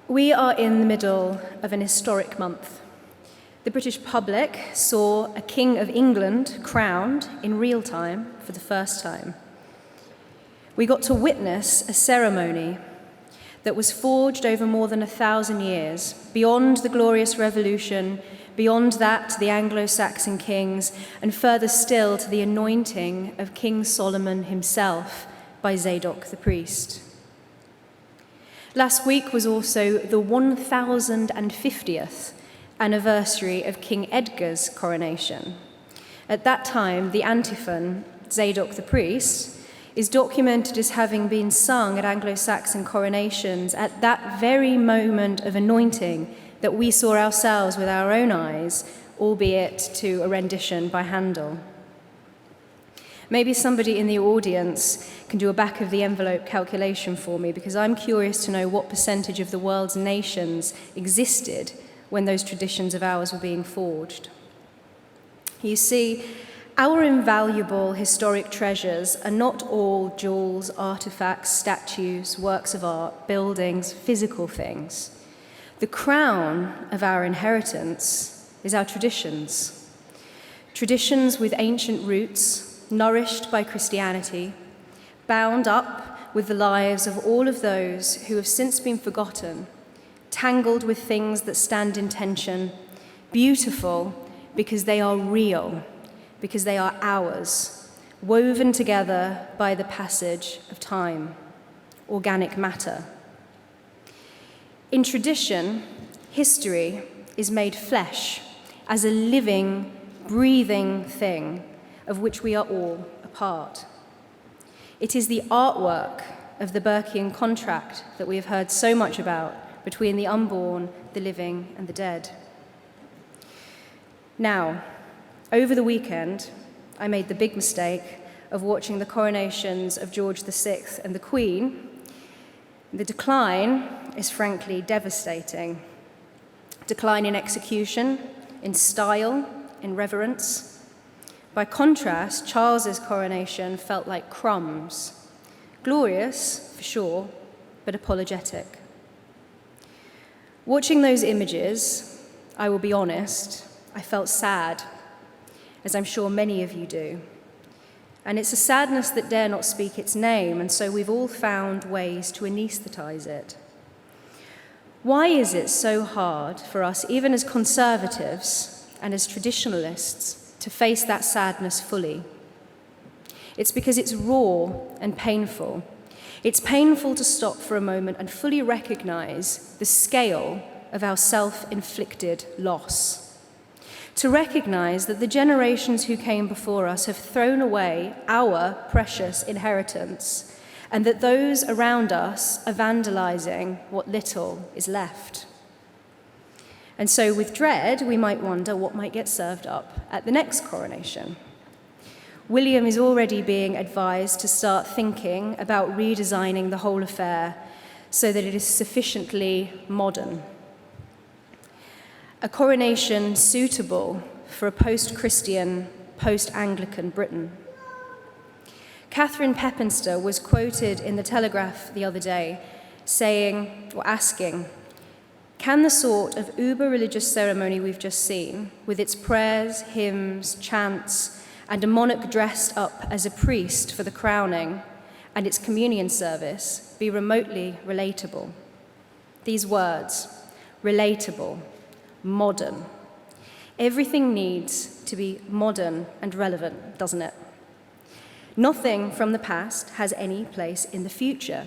We are in the middle of an historic month. The British public saw a King of England crowned in real time for the first time. We got to witness a ceremony that was forged over more than 1,000 years, beyond the Glorious Revolution, beyond that to the Anglo-Saxon kings, and further still to the anointing of King Solomon himself by Zadok the priest. Last week was also the 1050th anniversary of King Edgar's coronation. At that time, the antiphon, Zadok the priest, is documented as having been sung at Anglo-Saxon coronations at that very moment of anointing that we saw ourselves with our own eyes, albeit to a rendition by Handel. Maybe somebody in the audience can do a back-of-the-envelope calculation for me, because I'm curious to know what percentage of the world's nations existed when those traditions of ours were being forged. You see, our invaluable historic treasures are not all jewels, artifacts, statues, works of art, buildings, physical things. The crown of our inheritance is our traditions. Traditions with ancient roots, nourished by Christianity, bound up with the lives of all of those who have since been forgotten, tangled with things that stand in tension, beautiful because they are real, because they are ours, woven together by the passage of time, organic matter. In tradition, history is made flesh as a living, breathing thing of which we are all a part. It is the artwork of the Burkean contract that we have heard so much about between the unborn, the living, and the dead. Now, over the weekend, I made the big mistake of watching the coronations of George VI and the Queen. The decline is frankly devastating. Decline in execution, in style, in reverence. By contrast, Charles's coronation felt like crumbs. Glorious, for sure, but apologetic. Watching those images, I will be honest, I felt sad, as I'm sure many of you do. And it's a sadness that dare not speak its name, and so we've all found ways to anesthetize it. Why is it so hard for us, even as conservatives and as traditionalists, to face that sadness fully? It's because it's raw and painful. It's painful to stop for a moment and fully recognize the scale of our self-inflicted loss. To recognize that the generations who came before us have thrown away our precious inheritance, and that those around us are vandalizing what little is left. And so with dread, we might wonder what might get served up at the next coronation. William is already being advised to start thinking about redesigning the whole affair so that it is sufficiently modern. A coronation suitable for a post-Christian, post-Anglican Britain. Catherine Pepinster was quoted in the Telegraph the other day saying, or asking, can the sort of uber-religious ceremony we've just seen, with its prayers, hymns, chants, and a monarch dressed up as a priest for the crowning, and its communion service, be remotely relatable? These words, relatable, modern. Everything needs to be modern and relevant, doesn't it? Nothing from the past has any place in the future.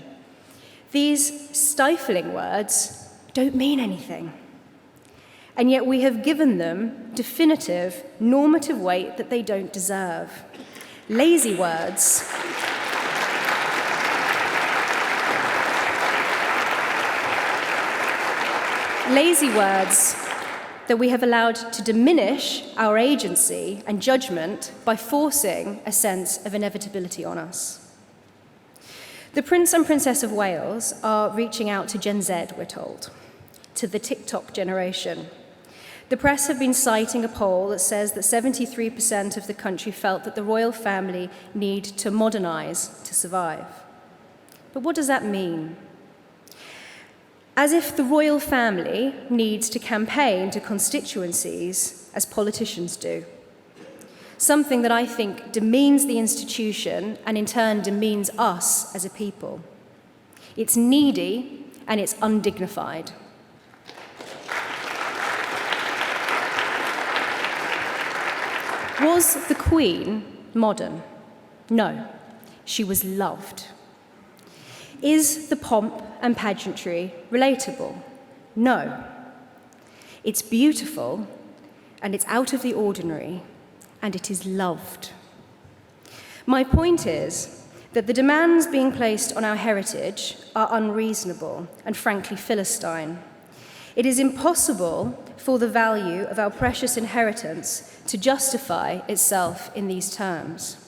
These stifling words don't mean anything. And yet we have given them definitive, normative weight that they don't deserve. Lazy words. Lazy words that we have allowed to diminish our agency and judgment by forcing a sense of inevitability on us. The Prince and Princess of Wales are reaching out to Gen Z, we're told, to the TikTok generation. The press have been citing a poll that says that 73% of the country felt that the royal family need to modernize to survive. But what does that mean? As if the royal family needs to campaign to constituencies as politicians do. Something that I think demeans the institution and in turn demeans us as a people. It's needy and it's undignified. Was the Queen modern? No, she was loved. Is the pomp and pageantry relatable? No. It's beautiful, and it's out of the ordinary, and it is loved. My point is that the demands being placed on our heritage are unreasonable and frankly Philistine. It is impossible for the value of our precious inheritance to justify itself in these terms.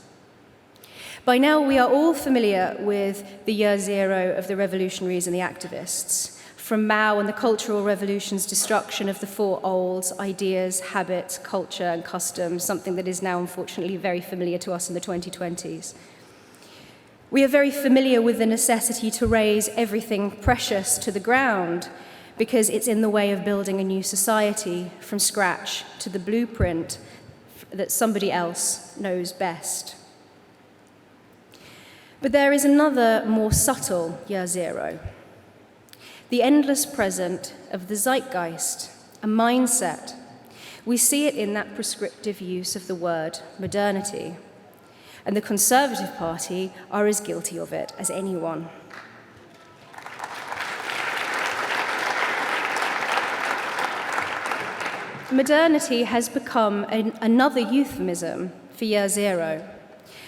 By now, we are all familiar with the year zero of the revolutionaries and the activists, from Mao and the Cultural Revolution's destruction of the four olds, ideas, habits, culture, and customs, something that is now unfortunately very familiar to us in the 2020s. We are very familiar with the necessity to raze everything precious to the ground because it's in the way of building a new society from scratch to the blueprint that somebody else knows best. But there is another, more subtle year zero. The endless present of the zeitgeist, a mindset. We see it in that prescriptive use of the word modernity. And the Conservative Party are as guilty of it as anyone. Modernity has become another euphemism for year zero.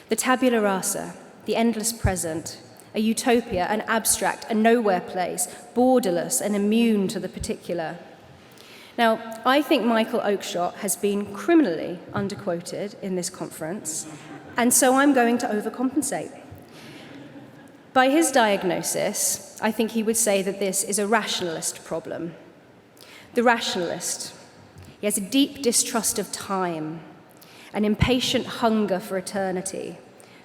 The tabula rasa, the endless present, a utopia, an abstract, a nowhere place, borderless and immune to the particular. Now, I think Michael Oakeshott has been criminally underquoted in this conference, and so I'm going to overcompensate. By his diagnosis, I think he would say that this is a rationalist problem. The rationalist, he has a deep distrust of time, an impatient hunger for eternity.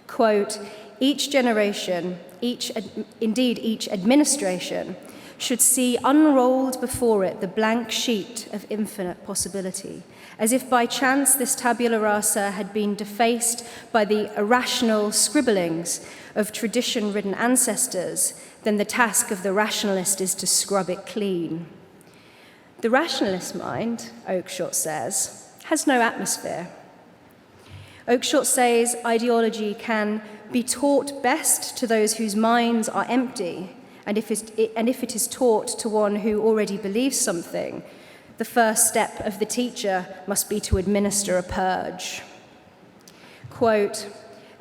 Quote, each generation, each administration should see unrolled before it the blank sheet of infinite possibility, as if by chance this tabula rasa had been defaced by the irrational scribblings of tradition-ridden ancestors, then the task of the rationalist is to scrub it clean. The rationalist mind, Oakeshott says, has no atmosphere. Oakeshott says ideology can be taught best to those whose minds are empty, and if it is taught to one who already believes something, the first step of the teacher must be to administer a purge. Quote,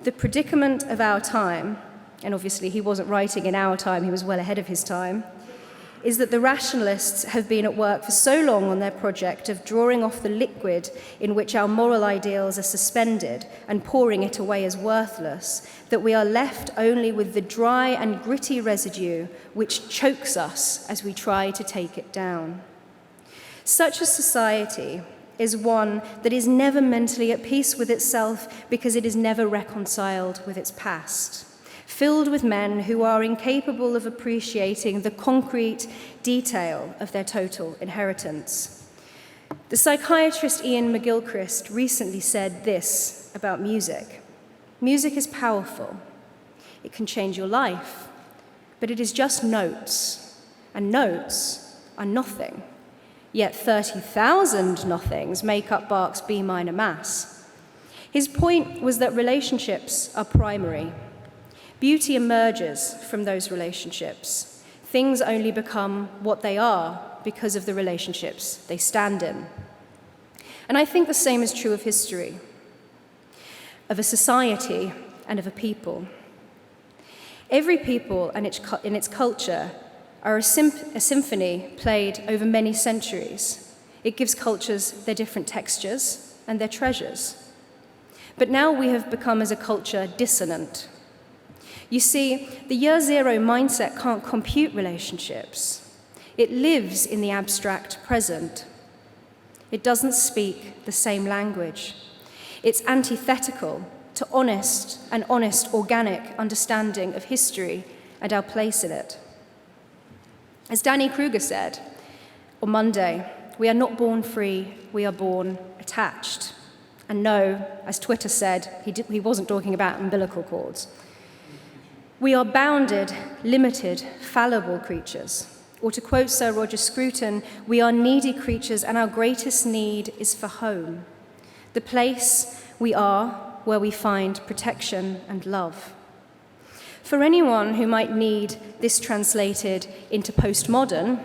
the predicament of our time, and obviously he wasn't writing in our time, he was well ahead of his time, is that the rationalists have been at work for so long on their project of drawing off the liquid in which our moral ideals are suspended and pouring it away as worthless, that we are left only with the dry and gritty residue which chokes us as we try to take it down. Such a society is one that is never mentally at peace with itself because it is never reconciled with its past, filled with men who are incapable of appreciating the concrete detail of their total inheritance. The psychiatrist Ian McGilchrist recently said this about music. Music is powerful. It can change your life, but it is just notes, and notes are nothing. Yet 30,000 nothings make up Bach's B minor Mass. His point was that relationships are primary. Beauty emerges from those relationships. Things only become what they are because of the relationships they stand in. And I think the same is true of history, of a society and of a people. Every people and in its culture are a symphony played over many centuries. It gives cultures their different textures and their treasures. But now we have become, as a culture, dissonant. You see, the year zero mindset can't compute relationships. It lives in the abstract present. It doesn't speak the same language. It's antithetical to honest organic understanding of history and our place in it. As Danny Kruger said on Monday, we are not born free, we are born attached. And no, as Twitter said, he wasn't talking about umbilical cords. We are bounded, limited, fallible creatures. Or to quote Sir Roger Scruton, we are needy creatures and our greatest need is for home, the place we are where we find protection and love. For anyone who might need this translated into postmodern,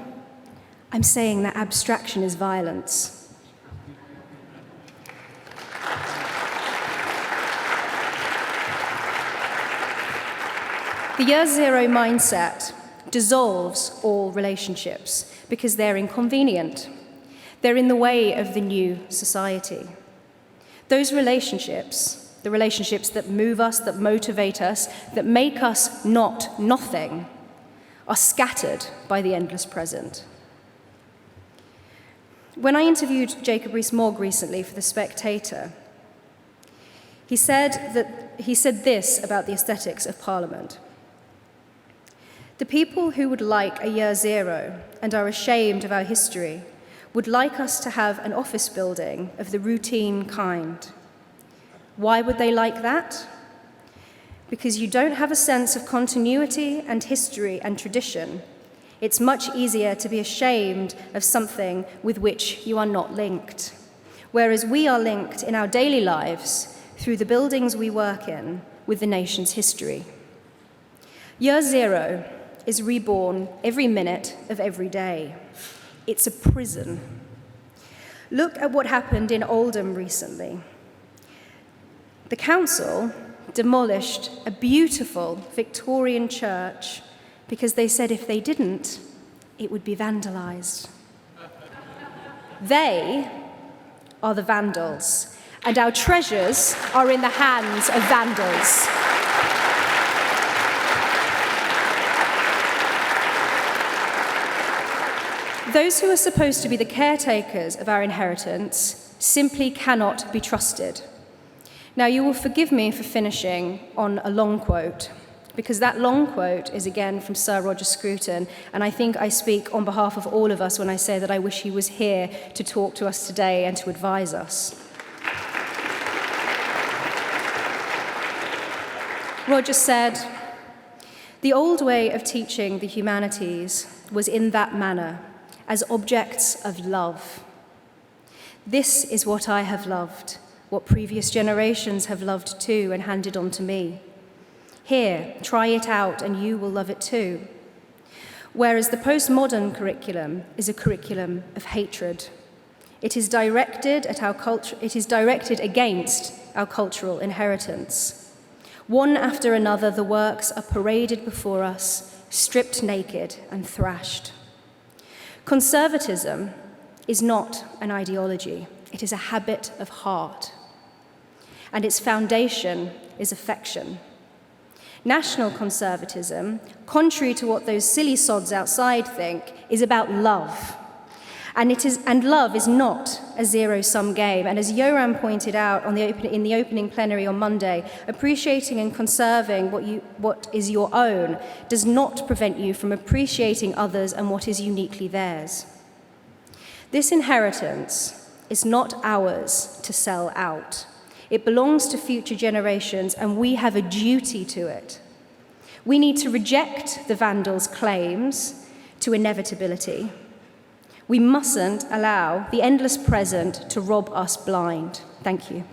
I'm saying that abstraction is violence. The year zero mindset dissolves all relationships because they're inconvenient. They're in the way of the new society. Those relationships, the relationships that move us, that motivate us, that make us not nothing, are scattered by the endless present. When I interviewed Jacob Rees-Mogg recently for The Spectator, he said this about the aesthetics of Parliament. The people who would like a year zero and are ashamed of our history would like us to have an office building of the routine kind. Why would they like that? Because you don't have a sense of continuity and history and tradition. It's much easier to be ashamed of something with which you are not linked, whereas we are linked in our daily lives through the buildings we work in with the nation's history. Year zero is reborn every minute of every day. It's a prison. Look at what happened in Oldham recently. The council demolished a beautiful Victorian church because they said if they didn't, it would be vandalized. They are the vandals, and our treasures are in the hands of vandals. Those who are supposed to be the caretakers of our inheritance simply cannot be trusted. Now, you will forgive me for finishing on a long quote, because that long quote is again from Sir Roger Scruton, and I think I speak on behalf of all of us when I say that I wish he was here to talk to us today and to advise us. Roger said, "The old way of teaching the humanities was in that manner, as objects of love. This is what I have loved, what previous generations have loved too and handed on to me. Here, try it out and you will love it too." Whereas the postmodern curriculum is a curriculum of hatred. It is directed against our cultural inheritance. One after another, the works are paraded before us, stripped naked and thrashed. Conservatism is not an ideology, it is a habit of heart, and its foundation is affection. National conservatism, contrary to what those silly sods outside think, is about love. And love is not a zero-sum game. And as Yoram pointed out in the opening plenary on Monday, appreciating and conserving what is your own does not prevent you from appreciating others and what is uniquely theirs. This inheritance is not ours to sell out. It belongs to future generations, and we have a duty to it. We need to reject the vandals' claims to inevitability. We mustn't allow the endless present to rob us blind. Thank you.